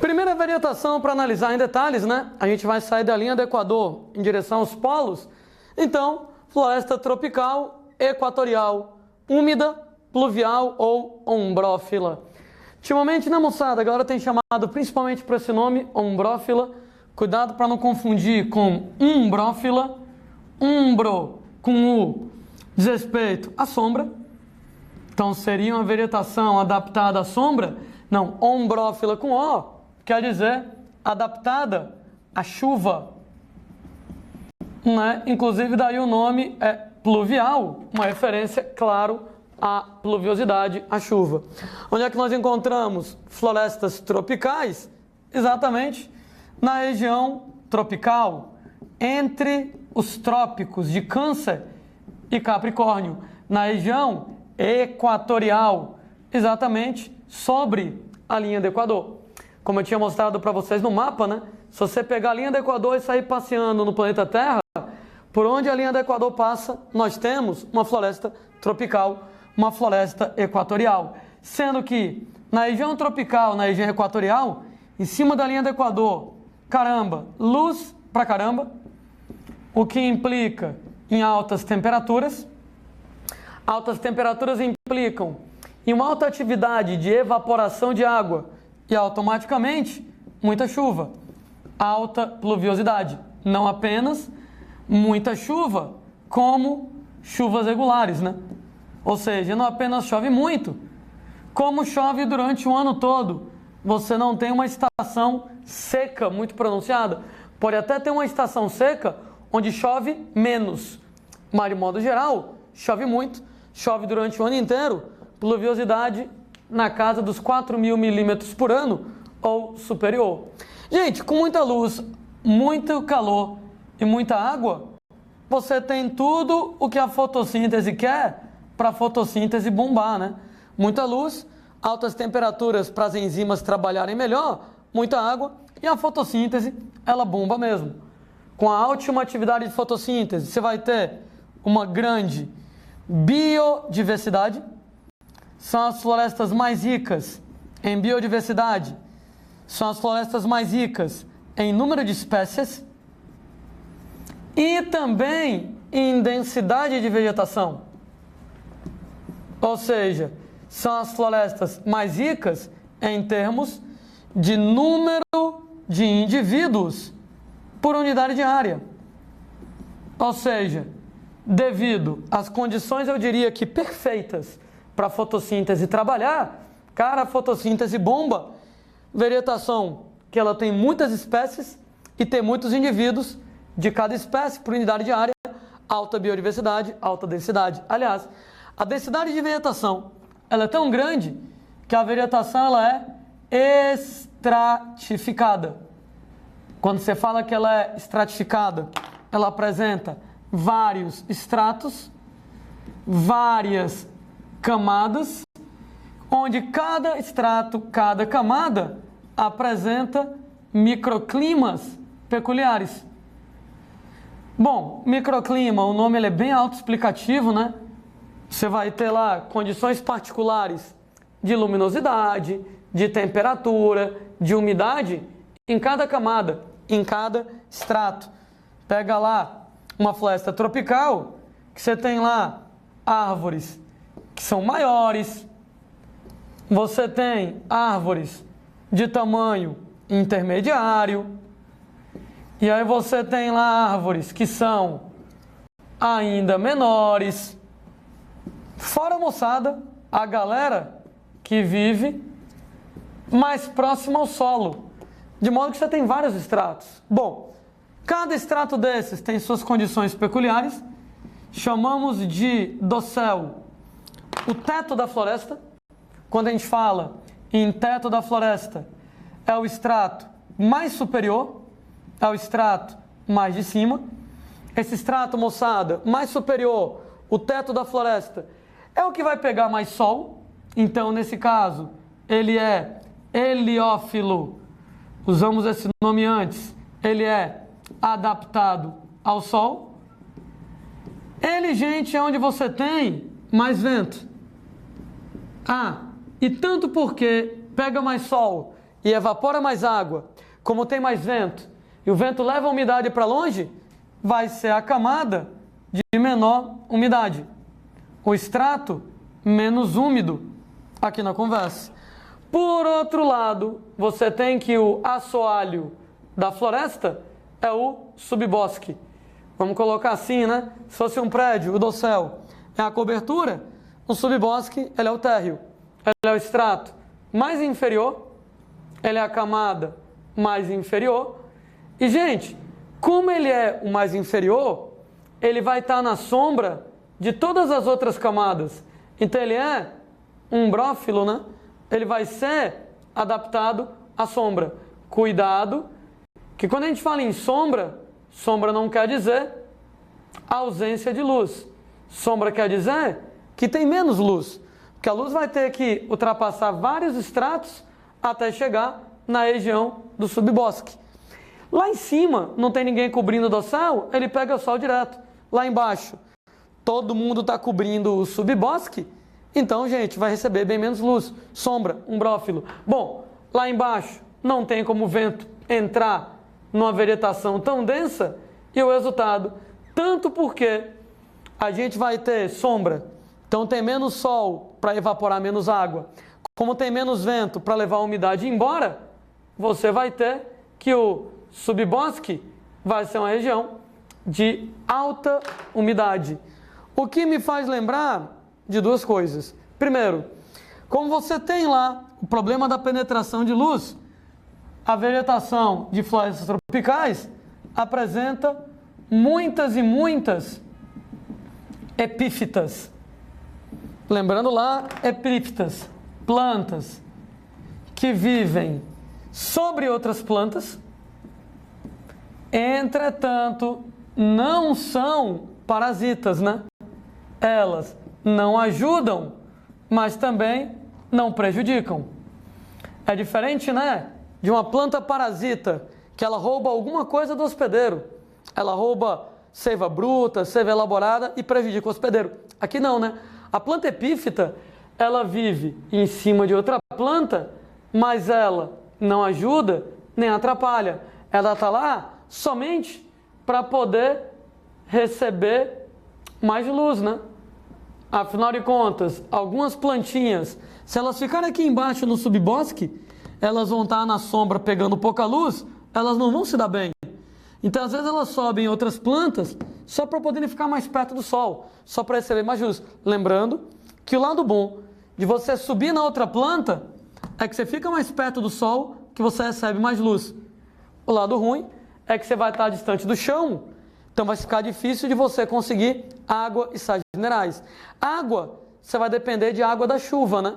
Primeira varietação para analisar em detalhes, né? A gente vai sair da linha do Equador em direção aos polos. Então, floresta tropical, equatorial, úmida, pluvial ou ombrófila. Ultimamente, né, moçada, a galera tem chamado principalmente por esse nome, ombrófila. Cuidado para não confundir com umbrófila, umbro com U, diz respeito à sombra. Então, seria uma vegetação adaptada à sombra? Não, ombrófila com O, quer dizer adaptada à chuva. Né? Inclusive, daí o nome é pluvial, uma referência, claro, à pluviosidade, à chuva. Onde é que nós encontramos florestas tropicais? Exatamente na região tropical, entre os trópicos de Câncer e Capricórnio, na região equatorial, exatamente sobre a linha do Equador. Como eu tinha mostrado para vocês no mapa, né? Se você pegar a linha do Equador e sair passeando no planeta Terra, por onde a linha do Equador passa, nós temos uma floresta tropical, uma floresta equatorial. Sendo que na região tropical, na região equatorial, em cima da linha do Equador, caramba, luz pra caramba, o que implica em altas temperaturas. Altas temperaturas implicam em uma alta atividade de evaporação de água e automaticamente muita chuva, alta pluviosidade. Não apenas muita chuva, como chuvas regulares, né? Ou seja, não apenas chove muito, como chove durante o ano todo. Você não tem uma estação seca muito pronunciada. Pode até ter uma estação seca onde chove menos, mas de modo geral, chove muito, chove durante o ano inteiro, pluviosidade na casa dos 4.000 milímetros por ano ou superior. Gente, com muita luz, muito calor e muita água, você tem tudo o que a fotossíntese quer para a fotossíntese bombar, né? Muita luz, altas temperaturas para as enzimas trabalharem melhor, muita água e a fotossíntese, ela bomba mesmo. Com a ótima atividade de fotossíntese, você vai ter uma grande biodiversidade. São as florestas mais ricas em biodiversidade, são as florestas mais ricas em número de espécies e também em densidade de vegetação. Ou seja, são as florestas mais ricas em termos de número de indivíduos por unidade de área. Ou seja, devido às condições, eu diria que perfeitas para a fotossíntese trabalhar, cara, a fotossíntese bomba, vegetação que ela tem muitas espécies e tem muitos indivíduos de cada espécie por unidade de área, alta biodiversidade, alta densidade. Aliás, a densidade de vegetação ela é tão grande que a vegetação ela é estratificada. Quando você fala que ela é estratificada, ela apresenta vários estratos, várias camadas, onde cada estrato, cada camada apresenta microclimas peculiares. Bom, microclima, o nome ele é bem autoexplicativo, né? Você vai ter lá condições particulares de luminosidade, de temperatura, de umidade em cada camada, em cada estrato. Pega lá uma floresta tropical, que você tem lá árvores que são maiores, você tem árvores de tamanho intermediário, e aí você tem lá árvores que são ainda menores. Fora, moçada, a galera que vive mais próxima ao solo, de modo que você tem vários estratos. Bom, cada estrato desses tem suas condições peculiares, chamamos de dossel o teto da floresta. Quando a gente fala em teto da floresta, é o estrato mais superior, é o estrato mais de cima. Esse estrato, moçada, mais superior, o teto da floresta, é o que vai pegar mais sol. Então, nesse caso, ele é heliófilo. Usamos esse nome antes. Ele é adaptado ao sol. Ele, gente, é onde você tem mais vento. Ah, e tanto porque pega mais sol e evapora mais água, como tem mais vento, e o vento leva a umidade para longe, vai ser a camada de menor umidade. O estrato menos úmido aqui na conversa. Por outro lado, você tem que o assoalho da floresta é o subbosque. Vamos colocar assim, né? Se fosse um prédio, o dossel é a cobertura, o subbosque ele é o térreo, ele é o estrato mais inferior, ele é a camada mais inferior. E, gente, como ele é o mais inferior, ele vai estar na sombra de todas as outras camadas. Então, ele é um brófilo, né? Ele vai ser adaptado à sombra. Cuidado, que quando a gente fala em sombra, sombra não quer dizer ausência de luz. Sombra quer dizer que tem menos luz. Porque a luz vai ter que ultrapassar vários estratos até chegar na região do subbosque. Lá em cima, não tem ninguém cobrindo o dossel, ele pega o sol direto. Lá embaixo, todo mundo está cobrindo o subbosque, então, gente, vai receber bem menos luz. Sombra, umbrófilo. Bom, lá embaixo, não tem como o vento entrar numa vegetação tão densa, e o resultado, tanto porque a gente vai ter sombra, então tem menos sol para evaporar menos água, como tem menos vento para levar a umidade embora, você vai ter que o subbosque vai ser uma região de alta umidade. O que me faz lembrar de duas coisas. Primeiro, como você tem lá o problema da penetração de luz, a vegetação de florestas tropicais apresenta muitas e muitas epífitas. Lembrando lá, epífitas, plantas que vivem sobre outras plantas, entretanto, não são parasitas, né? Elas não ajudam, mas também não prejudicam. É diferente, né, de uma planta parasita que ela rouba alguma coisa do hospedeiro. Ela rouba seiva bruta, seiva elaborada e prejudica o hospedeiro. Aqui não, né? A planta epífita, ela vive em cima de outra planta, mas ela não ajuda nem atrapalha. Ela está lá somente para poder receber mais luz, né? Afinal de contas, algumas plantinhas, se elas ficarem aqui embaixo no subbosque, elas vão estar na sombra pegando pouca luz, elas não vão se dar bem. Então, às vezes, elas sobem em outras plantas só para poderem ficar mais perto do sol, só para receber mais luz. Lembrando que o lado bom de você subir na outra planta é que você fica mais perto do sol, que você recebe mais luz. O lado ruim é que você vai estar distante do chão, então vai ficar difícil de você conseguir água e sais minerais. Água, você vai depender de água da chuva, né?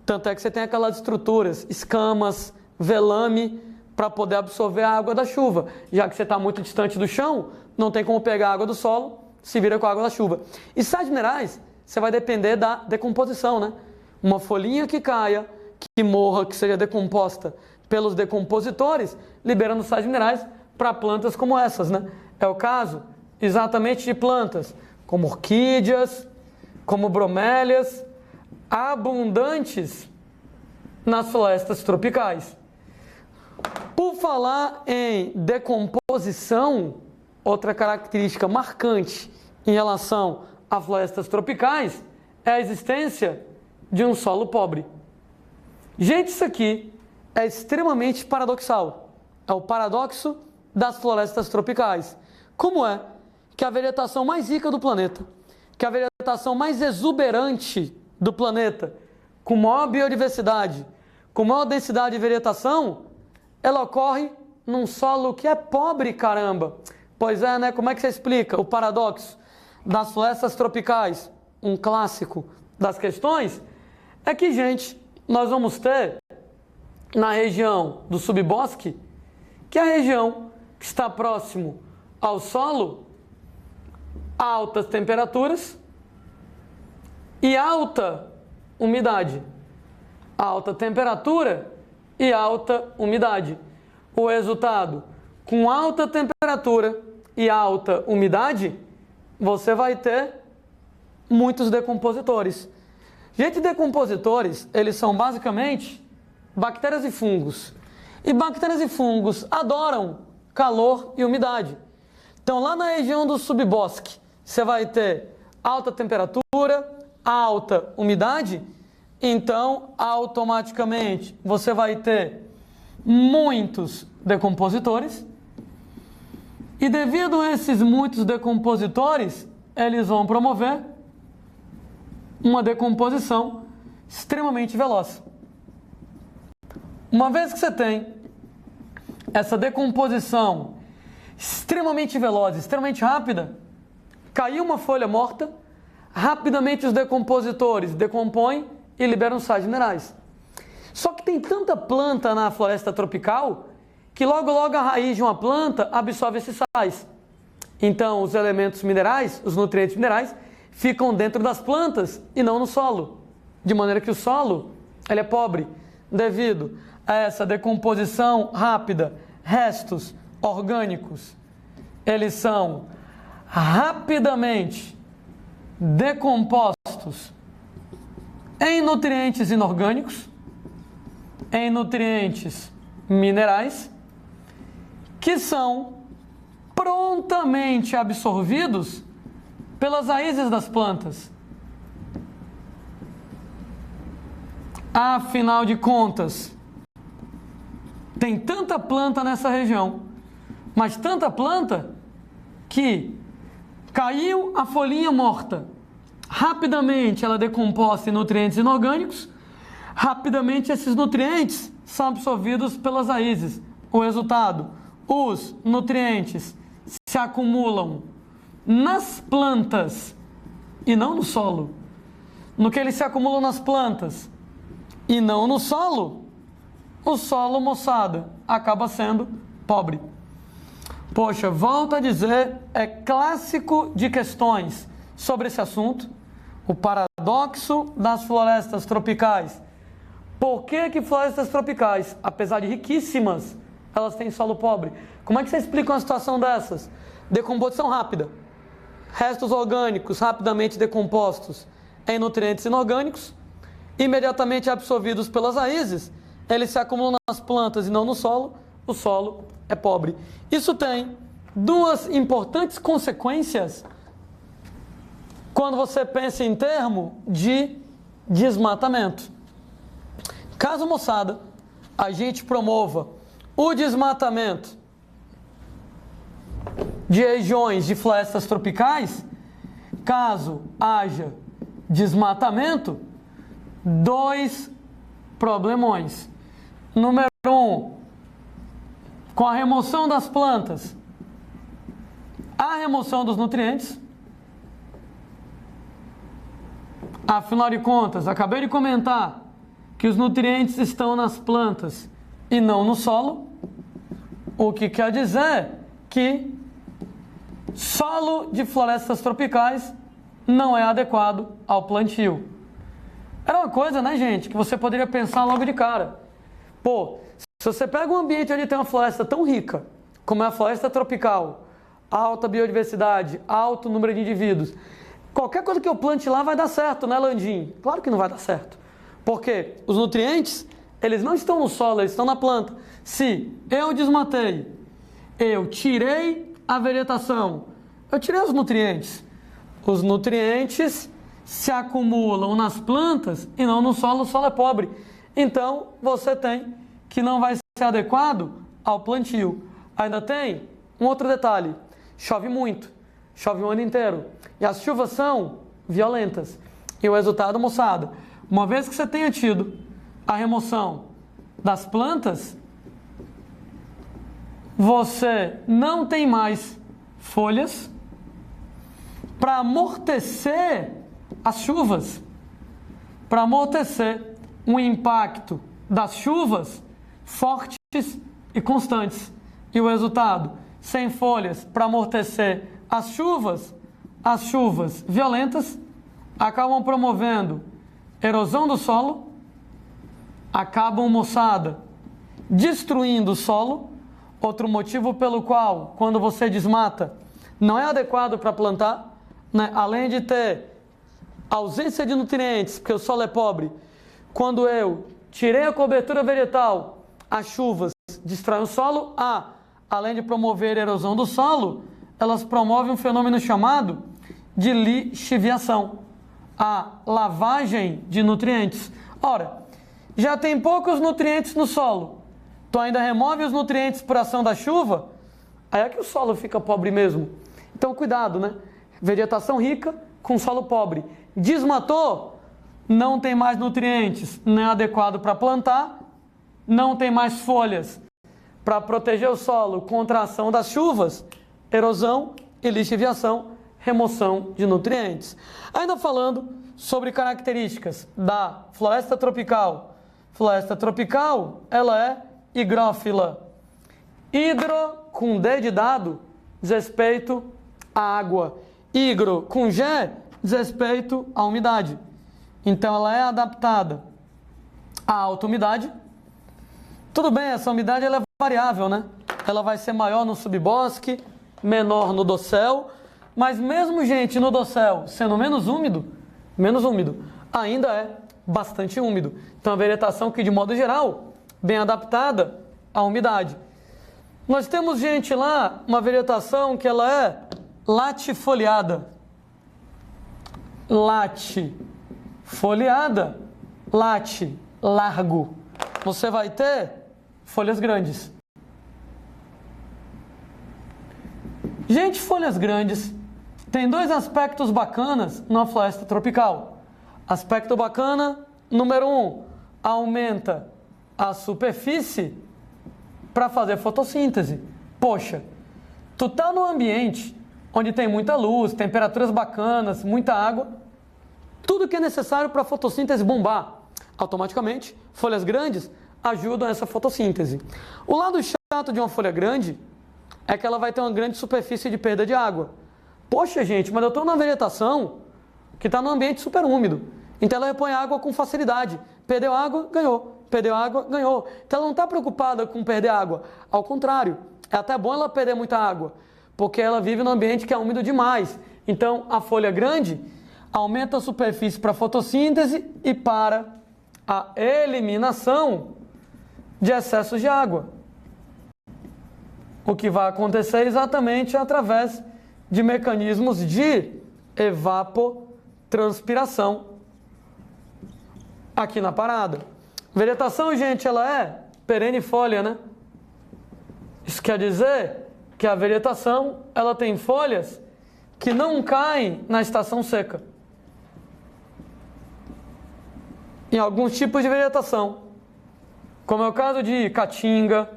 Tanto é que você tem aquelas estruturas, escamas, velame, para poder absorver a água da chuva. Já que você está muito distante do chão, não tem como pegar a água do solo, se vira com a água da chuva. E sais minerais, você vai depender da decomposição, né? Uma folhinha que caia, que morra, que seja decomposta pelos decompositores, liberando sais minerais para plantas como essas, né? É o caso exatamente de plantas como orquídeas, como bromélias, abundantes nas florestas tropicais. Por falar em decomposição, outra característica marcante em relação a florestas tropicais é a existência de um solo pobre. Gente, isso aqui é extremamente paradoxal. É o paradoxo das florestas tropicais. Como é que a vegetação mais rica do planeta, que a vegetação mais exuberante do planeta, com maior biodiversidade, com maior densidade de vegetação, ela ocorre num solo que é pobre, caramba. Pois é, né? Como é que você explica o paradoxo das florestas tropicais? Um clássico das questões é que, gente, nós vamos ter na região do subbosque, que é a região que está próximo ao solo, altas temperaturas e alta umidade. Alta temperatura e alta umidade. O resultado, com alta temperatura e alta umidade, você vai ter muitos decompositores. Gente, decompositores, eles são basicamente bactérias e fungos. E bactérias e fungos adoram calor e umidade. Então, lá na região do subbosque, você vai ter alta temperatura, alta umidade, então, automaticamente, você vai ter muitos decompositores. E devido a esses muitos decompositores, eles vão promover uma decomposição extremamente veloz. Uma vez que você tem essa decomposição extremamente veloz, extremamente rápida, caiu uma folha morta, rapidamente os decompositores decompõem e liberam sais minerais. Só que tem tanta planta na floresta tropical que logo a raiz de uma planta absorve esses sais. Então os elementos minerais, os nutrientes minerais, ficam dentro das plantas e não no solo. De maneira que o solo ele é pobre devido a essa decomposição rápida. Restos orgânicos, eles são rapidamente decompostos em nutrientes inorgânicos, em nutrientes minerais, que são prontamente absorvidos pelas raízes das plantas. Afinal de contas, tem tanta planta nessa região, mas tanta planta que caiu a folhinha morta, rapidamente ela é decomposta em nutrientes inorgânicos, rapidamente esses nutrientes são absorvidos pelas raízes. O resultado, os nutrientes se acumulam nas plantas e não no solo. No que eles se acumulam nas plantas e não no solo, o solo, moçada, acaba sendo pobre. Poxa, volto a dizer, é clássico de questões sobre esse assunto, o paradoxo das florestas tropicais. Por que florestas tropicais, apesar de riquíssimas, elas têm solo pobre? Como é que você explica uma situação dessas? Decomposição rápida. Restos orgânicos rapidamente decompostos em nutrientes inorgânicos, imediatamente absorvidos pelas raízes, eles se acumulam nas plantas e não no solo, o solo é pobre. Isso tem duas importantes consequências quando você pensa em termo de desmatamento. Caso, moçada, a gente promova o desmatamento de regiões de florestas tropicais, caso haja desmatamento, dois problemões. Número 1, com a remoção das plantas, a remoção dos nutrientes. Afinal de contas, acabei de comentar que os nutrientes estão nas plantas e não no solo, o que quer dizer que solo de florestas tropicais não é adequado ao plantio. Era uma coisa, né, gente, que você poderia pensar logo de cara. Pô, se você pega um ambiente onde tem uma floresta tão rica, como é a floresta tropical, alta biodiversidade, alto número de indivíduos, qualquer coisa que eu plante lá vai dar certo, né, Landim? Claro que não vai dar certo. Porque os nutrientes, eles não estão no solo, eles estão na planta. Se eu desmatei, eu tirei a vegetação, eu tirei os nutrientes se acumulam nas plantas e não no solo, o solo é pobre. Então, você tem que não vai ser adequado ao plantio. Ainda tem um outro detalhe, chove muito, chove o ano inteiro, e as chuvas são violentas. E o resultado, moçada, uma vez que você tenha tido a remoção das plantas, você não tem mais folhas para amortecer as chuvas, para amortecer o impacto das chuvas fortes e constantes. E o resultado, sem folhas para amortecer as chuvas violentas acabam promovendo erosão do solo, acabam, moçada, destruindo o solo. Outro motivo pelo qual, quando você desmata, não é adequado para plantar, né? Além de ter ausência de nutrientes, porque o solo é pobre, quando eu tirei a cobertura vegetal, as chuvas destroem o solo. A, além de promover a erosão do solo, elas promovem um fenômeno chamado de lixiviação, a lavagem de nutrientes. Ora, já tem poucos nutrientes no solo, tu ainda remove os nutrientes por ação da chuva, aí é que o solo fica pobre mesmo. Então cuidado, né? Vegetação rica com solo pobre. Desmatou, não tem mais nutrientes, não é adequado para plantar, não tem mais folhas para proteger o solo contra a ação das chuvas, erosão e lixiviação, remoção de nutrientes. Ainda falando sobre características da floresta tropical. Floresta tropical, ela é higrófila. Hidro, com D de dado, diz respeito à água. Higro, com G, diz respeito à umidade. Então, ela é adaptada à alta umidade. Tudo bem, essa umidade ela é variável, né? Ela vai ser maior no subbosque, menor no dossel, mas mesmo, gente, no dossel sendo menos úmido, ainda é bastante úmido. Então, a vegetação que, de modo geral, bem adaptada à umidade. Nós temos, gente, lá uma vegetação que ela é latifoliada. Latifoliada, late, largo. Você vai ter folhas grandes. Gente, folhas grandes tem dois aspectos bacanas na floresta tropical. Aspecto bacana, número 1, aumenta a superfície para fazer fotossíntese. Poxa, tu tá num ambiente onde tem muita luz, temperaturas bacanas, muita água, tudo que é necessário para a fotossíntese bombar. Automaticamente, folhas grandes ajudam essa fotossíntese. O lado chato de uma folha grande é que ela vai ter uma grande superfície de perda de água. Poxa, gente, mas eu estou numa vegetação que está num ambiente super úmido. Então ela repõe água com facilidade. Perdeu água, ganhou. Perdeu água, ganhou. Então ela não está preocupada com perder água. Ao contrário, é até bom ela perder muita água, porque ela vive num ambiente que é úmido demais. Então a folha grande aumenta a superfície para a fotossíntese e para a eliminação de excessos de água. O que vai acontecer exatamente através de mecanismos de evapotranspiração aqui na parada. Vegetação, gente, ela é perenifolha, né? Isso quer dizer que a vegetação ela tem folhas que não caem na estação seca. Em alguns tipos de vegetação, como é o caso de caatinga,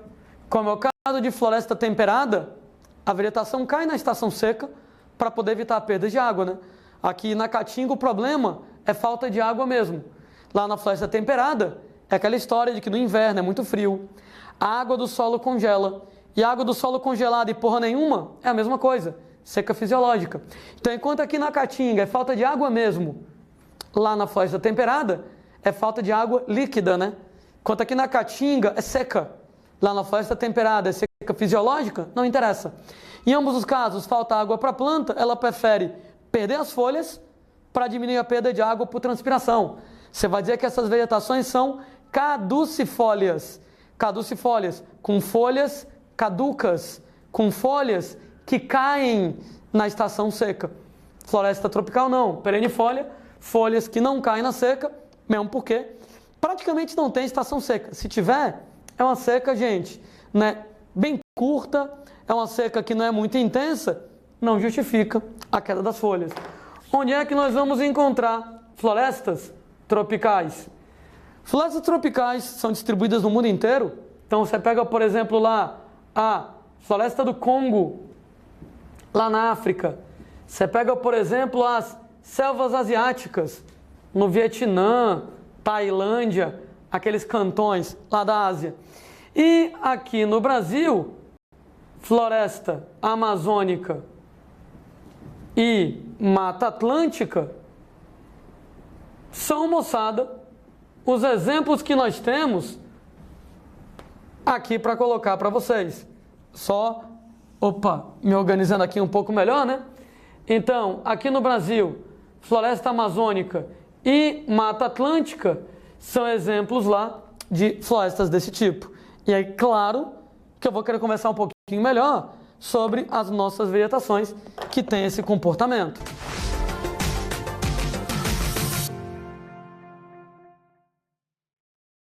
como é o caso de floresta temperada, a vegetação cai na estação seca para poder evitar a perda de água, né? Aqui na caatinga o problema é falta de água mesmo. Lá na floresta temperada é aquela história de que no inverno é muito frio, a água do solo congela, e a água do solo congelada e porra nenhuma é a mesma coisa, seca fisiológica. Então, enquanto aqui na caatinga é falta de água mesmo, lá na floresta temperada é falta de água líquida, né? Enquanto aqui na caatinga é seca, lá na floresta temperada é seca fisiológica, não interessa. Em ambos os casos, falta água para a planta, ela prefere perder as folhas para diminuir a perda de água por transpiração. Você vai dizer que essas vegetações são caducifólias. Caducifólias, com folhas caducas, com folhas que caem na estação seca. Floresta tropical não, perenifolha, folhas que não caem na seca, mesmo porque praticamente não tem estação seca. Se tiver, é uma seca, gente, né, bem curta, é uma seca que não é muito intensa, não justifica a queda das folhas. Onde é que nós vamos encontrar florestas tropicais? Florestas tropicais são distribuídas no mundo inteiro. Então você pega, por exemplo, lá a floresta do Congo, lá na África. Você pega, por exemplo, as selvas asiáticas, no Vietnã, Tailândia, aqueles cantões lá da Ásia. E aqui no Brasil, floresta amazônica e Mata Atlântica são, moçada, os exemplos que nós temos aqui para colocar para vocês. Só, me organizando aqui um pouco melhor, né? Então, aqui no Brasil, floresta amazônica e Mata Atlântica são exemplos lá de florestas desse tipo. E aí, claro, que eu vou querer conversar um pouquinho melhor sobre as nossas vegetações que têm esse comportamento.